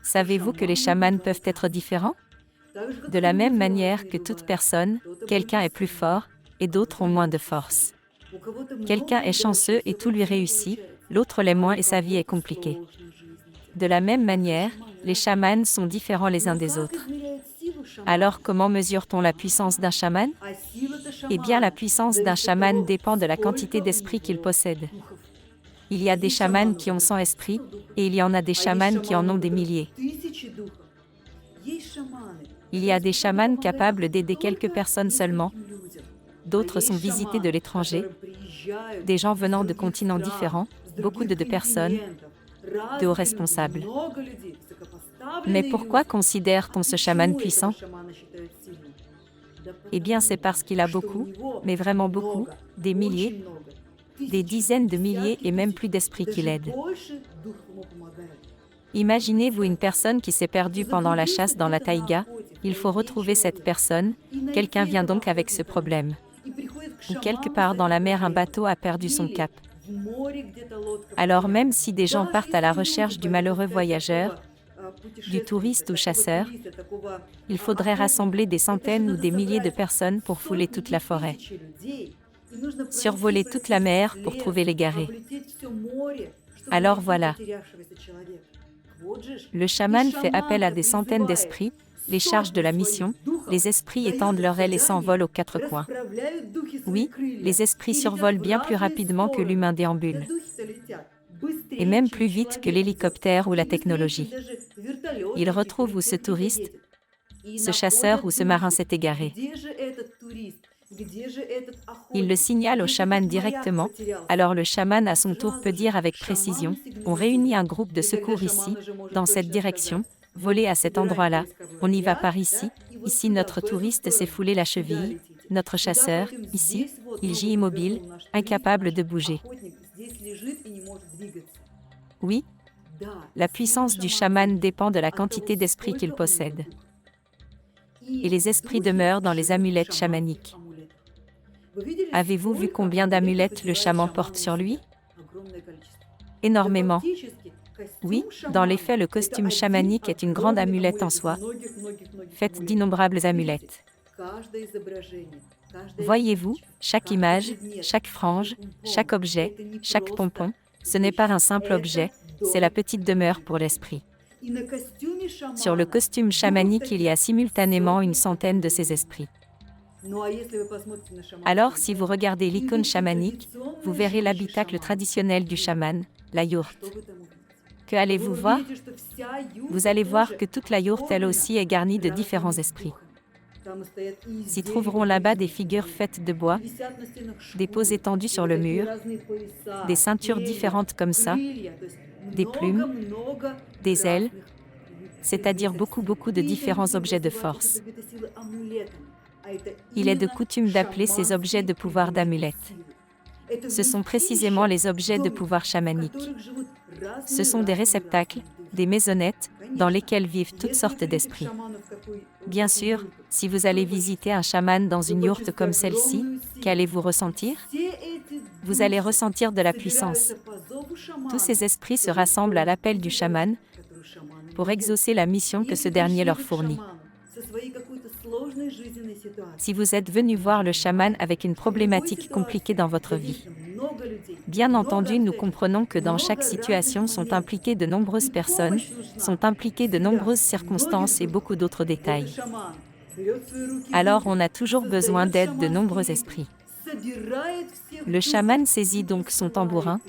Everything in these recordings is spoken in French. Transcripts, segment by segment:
Savez-vous que les chamans peuvent être différents? De la même manière que toute personne, quelqu'un est plus fort, et d'autres ont moins de force. Quelqu'un est chanceux et tout lui réussit, l'autre l'est moins et sa vie est compliquée. De la même manière, les chamans sont différents les uns des autres. Alors comment mesure-t-on la puissance d'un chaman? Eh bien, la puissance d'un chaman dépend de la quantité d'esprit qu'il possède. Il y a des chamans qui ont 100 esprits, et il y en a des chamans qui en ont des milliers. Il y a des chamans capables d'aider quelques personnes seulement. D'autres sont visités de l'étranger, des gens venant de continents différents, beaucoup de personnes, de hauts responsables. Mais pourquoi considère-t-on ce chaman puissant? Eh bien, c'est parce qu'il a beaucoup, mais vraiment beaucoup, des milliers, des dizaines de milliers et même plus d'esprits qui l'aident. Imaginez-vous une personne qui s'est perdue pendant la chasse dans la taïga, il faut retrouver cette personne, quelqu'un vient donc avec ce problème. Ou quelque part dans la mer un bateau a perdu son cap. Alors même si des gens partent à la recherche du malheureux voyageur, du touriste ou chasseur, il faudrait rassembler des centaines ou des milliers de personnes pour fouler toute la forêt. Survoler toute la mer pour trouver l'égaré. Alors voilà. Le chaman fait appel à des centaines d'esprits, les charge de la mission, les esprits étendent leurs ailes et s'envolent aux quatre coins. Oui, les esprits survolent bien plus rapidement que l'humain déambule. Et même plus vite que l'hélicoptère ou la technologie. Ils retrouvent où ce touriste, ce chasseur ou ce marin s'est égaré. Il le signale au chaman directement, alors le chaman à son tour peut dire avec précision, on réunit un groupe de secours ici, dans cette direction, voler à cet endroit-là, on y va par ici, ici notre touriste s'est foulé la cheville, notre chasseur, ici, il gît immobile, incapable de bouger. Oui, la puissance du chaman dépend de la quantité d'esprits qu'il possède. Et les esprits demeurent dans les amulettes chamaniques. Avez-vous vu combien d'amulettes le chaman porte sur lui? Énormément. Oui, dans les faits, le costume chamanique est une grande amulette en soi, faite d'innombrables amulettes. Voyez-vous, chaque image, chaque frange, chaque objet, chaque pompon, ce n'est pas un simple objet, c'est la petite demeure pour l'esprit. Sur le costume chamanique, il y a simultanément une centaine de ces esprits. Alors, si vous regardez l'icône chamanique, vous verrez l'habitacle traditionnel du chaman, la yourte. Que allez-vous voir? Vous allez voir que toute la yourte, elle aussi, est garnie de différents esprits. S'y trouveront là-bas des figures faites de bois, des poses étendues sur le mur, des ceintures différentes comme ça, des plumes, des ailes, c'est-à-dire beaucoup de différents objets de force. Il est de coutume d'appeler ces objets de pouvoir d'amulettes. Ce sont précisément les objets de pouvoir chamanique. Ce sont des réceptacles, des maisonnettes, dans lesquelles vivent toutes sortes d'esprits. Bien sûr, si vous allez visiter un chaman dans une yourte comme celle-ci, qu'allez-vous ressentir? Vous allez ressentir de la puissance. Tous ces esprits se rassemblent à l'appel du chaman pour exaucer la mission que ce dernier leur fournit. Si vous êtes venu voir le chaman avec une problématique compliquée dans votre vie, bien entendu, nous comprenons que dans chaque situation sont impliquées de nombreuses personnes, sont impliquées de nombreuses circonstances et beaucoup d'autres détails. Alors on a toujours besoin d'aide de nombreux esprits. Le chaman saisit donc son tambourin,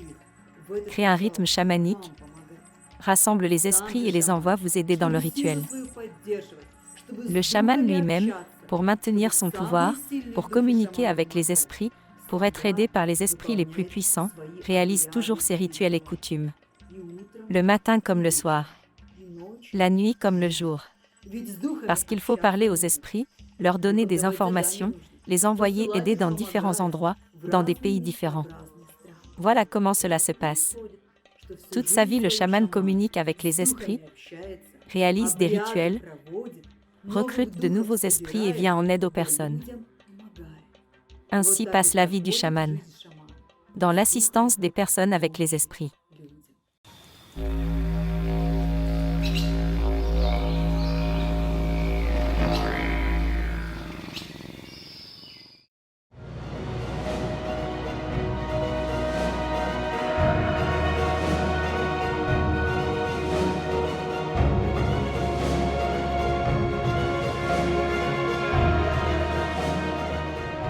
crée un rythme chamanique, rassemble les esprits et les envoie vous aider dans le rituel. Le chaman lui-même, pour maintenir son pouvoir, pour communiquer avec les esprits, pour être aidé par les esprits les plus puissants, réalise toujours ses rituels et coutumes. Le matin comme le soir. La nuit comme le jour. Parce qu'il faut parler aux esprits, leur donner des informations, les envoyer aider dans différents endroits, dans des pays différents. Voilà comment cela se passe. Toute sa vie, le chaman communique avec les esprits, réalise des rituels, recrute de nouveaux esprits et vient en aide aux personnes. Ainsi passe la vie du chaman, dans l'assistance des personnes avec les esprits.